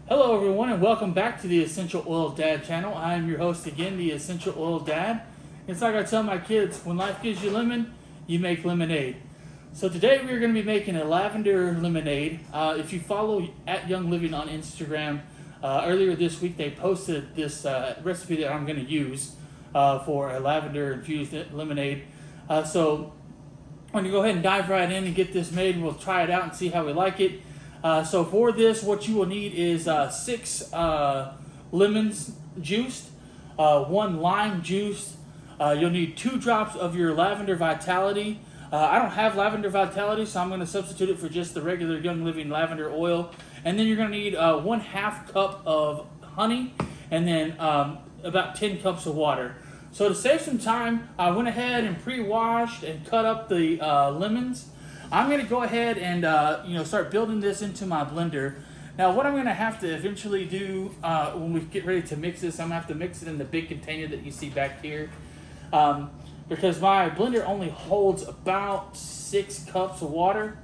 Hello everyone and welcome back to the Essential Oil Dad channel. I am your host again, the Essential Oil Dad. It's like I tell my kids, when life gives you lemon, you make lemonade. So today we're going to be making a lavender lemonade. If you follow at Young Living on Instagram, earlier this week they posted this recipe that I'm going to use for a lavender infused lemonade. So I'm going to go ahead and dive right in and get this made, and we'll try it out and see how we like it. So for this, what you will need is 6 lemons juiced, 1 lime juiced. You'll need 2 drops of your lavender vitality. I don't have lavender vitality, so I'm going to substitute it for just the regular Young Living lavender oil. And then you're going to need 1/2 cup of honey, and then about 10 cups of water. So to save some time, I went ahead and pre-washed and cut up the lemons. I'm going to go ahead and start building this into my blender. Now what I'm going to have to eventually do when we get ready to mix this, I'm going to have to mix it in the big container that you see back here. Because my blender only holds about 6 cups of water.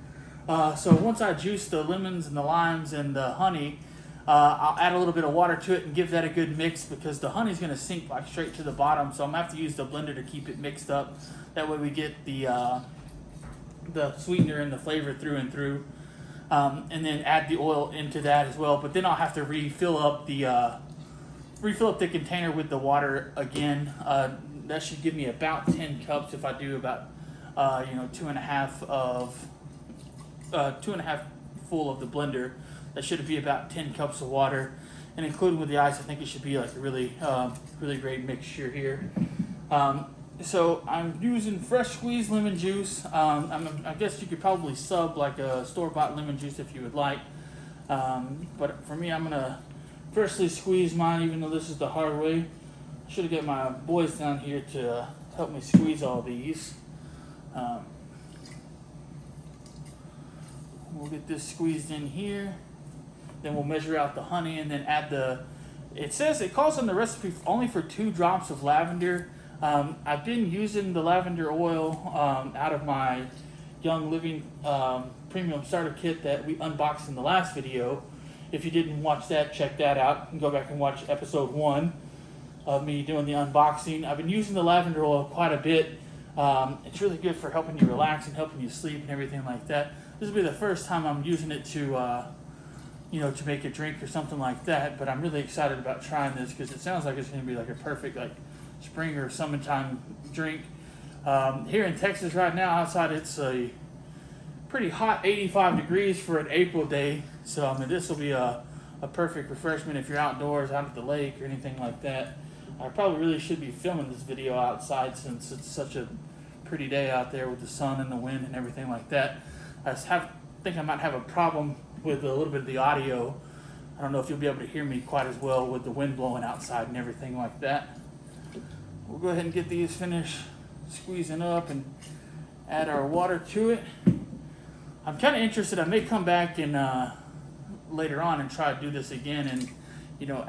So once I juice the lemons and the limes and the honey, I'll add a little bit of water to it and give that a good mix, because the honey's going to sink like straight to the bottom. So I'm going to have to use the blender to keep it mixed up. That way we get the sweetener and the flavor through and through, and then add the oil into that as well. But then I'll have to refill up the container with the water again. That should give me about 10 cups if I do about 2.5 full of the blender. That should be about 10 cups of water, and including with the ice, I think it should be like a really great mixture here. So I'm using fresh squeezed lemon juice. I guess you could probably sub like a store-bought lemon juice if you would like. But for me, I'm going to freshly squeeze mine, even though this is the hard way. I should have got my boys down here to help me squeeze all these. We'll get this squeezed in here. Then we'll measure out the honey and then add it calls on the recipe only for 2 drops of lavender. I've been using the lavender oil out of my Young Living Premium Starter Kit that we unboxed in the last video. If you didn't watch that, check that out and go back and watch episode 1 of me doing the unboxing. I've been using the lavender oil quite a bit. It's really good for helping you relax and helping you sleep and everything like that. This will be the first time I'm using it to make a drink or something like that, but I'm really excited about trying this because it sounds like it's going to be like a perfect spring or summertime drink. Here in Texas right now, outside it's a pretty hot 85 degrees for an April day, so I mean this will be a perfect refreshment if you're outdoors, out at the lake or anything like that. I probably really should be filming this video outside since it's such a pretty day out there with the sun and the wind and everything like that. I think I might have a problem with a little bit of the audio. I don't know if you'll be able to hear me quite as well with the wind blowing outside and everything like that. We'll go ahead and get these finished squeezing up and add our water to it. I'm kind of interested. I may come back and later on and try to do this again and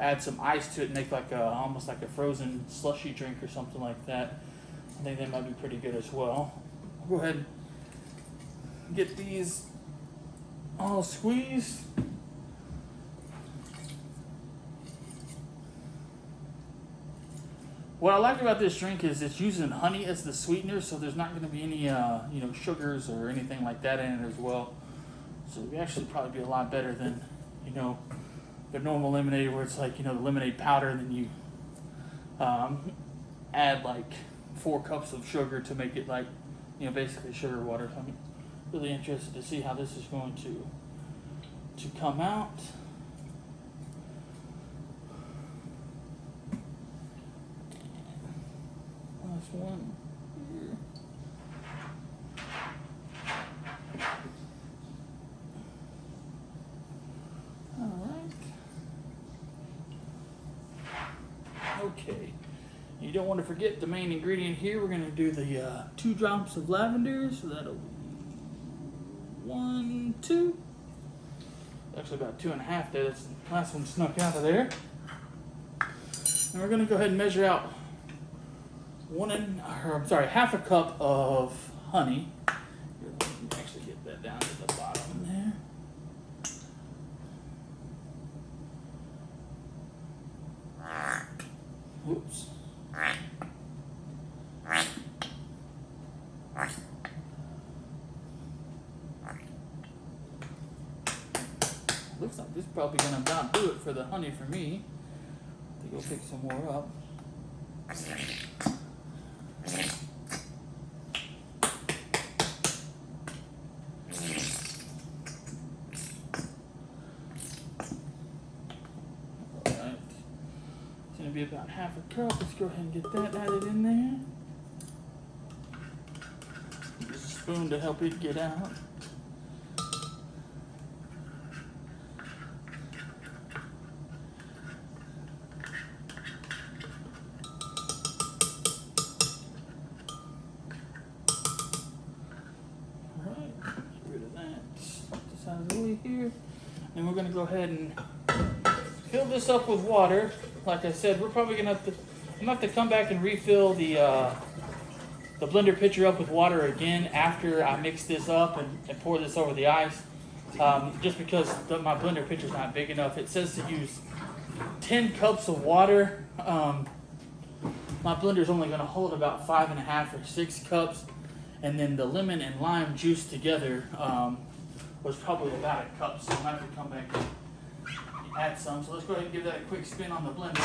add some ice to it and make almost like a frozen slushy drink or something like that. I think that might be pretty good as well. We'll go ahead and get these all squeezed. What I like about this drink is it's using honey as the sweetener, so there's not going to be any sugars or anything like that in it as well. So it'll actually probably be a lot better than the normal lemonade, where it's like the lemonade powder, and then you add like 4 cups of sugar to make it like basically sugar water. So I'm really interested to see how this is going to come out. Last one here. All right. Okay. You don't want to forget the main ingredient here. We're going to do the 2 drops of lavender, so that'll be 1, 2. Actually about 2.5 there. That's the last one snuck out of there. And we're going to go ahead and measure out half a cup of honey. Here, let me actually get that down to the bottom there. like this is probably gonna about do it for the honey for me. To go pick some more up. Alright. It's gonna be about half a cup. Let's go ahead and get that added in there. Use a spoon to help it get out. Here, and we're going to go ahead and fill this up with water. Like I said, we're probably going to have to, I'm going to have to come back and refill the blender pitcher up with water again after I mix this up and pour this over the ice, just because my blender pitcher is not big enough. It says to use 10 cups of water. My blender is only going to hold about 5.5 or 6 cups, and then the lemon and lime juice together was probably about a cup, so I'm going to have to come back and add some. So let's go ahead and give that a quick spin on the blender.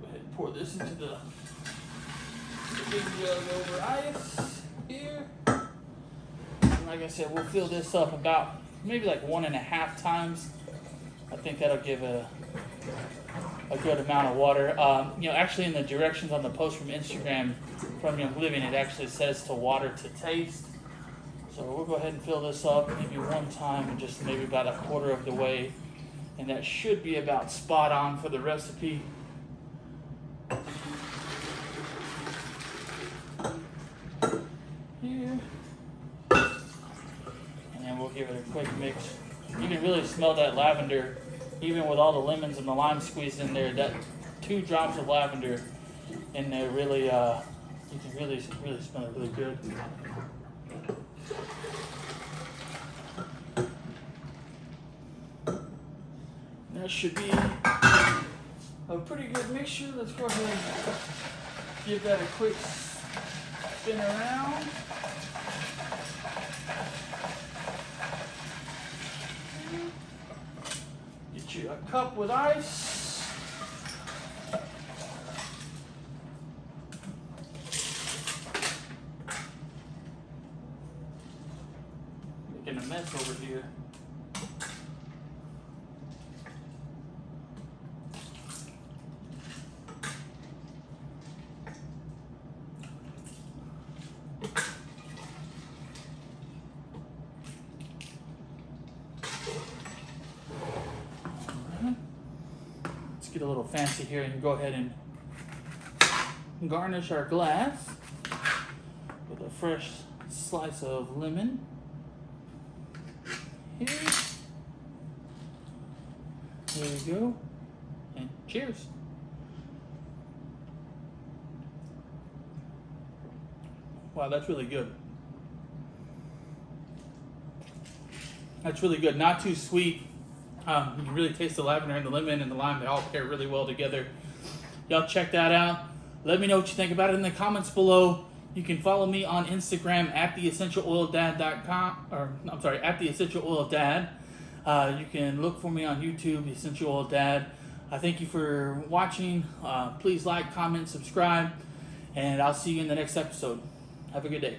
Go ahead and pour this into the big jug over ice here. And like I said, we'll fill this up about maybe like 1.5 times. I think that'll give a good amount of water. Actually in the directions on the post from Instagram from Young Living, it actually says to water to taste. So we'll go ahead and fill this up maybe one time and just maybe about 1/4 of the way. And that should be about spot on for the recipe. Here, and then we'll give it a quick mix. You can really smell that lavender, even with all the lemons and the lime squeezed in there. That 2 drops of lavender in there really, you can really smell it really good. That should be a pretty good mixture. Let's go ahead and give that a quick spin around. Get you a cup with ice. Making a mess over here. Get a little fancy here and go ahead and garnish our glass with a fresh slice of lemon here. There we go, and cheers. Wow, that's really good. That's really good, not too sweet. You can really taste the lavender and the lemon and the lime. They all pair really well together. Y'all check that out. Let me know what you think about it in the comments below. You can follow me on Instagram at essentialoildad.com, or I'm sorry, at essentialoildad. You can look for me on YouTube, Essential Oil Dad. I thank you for watching. Please like, comment, subscribe, and I'll see you in the next episode. Have a good day.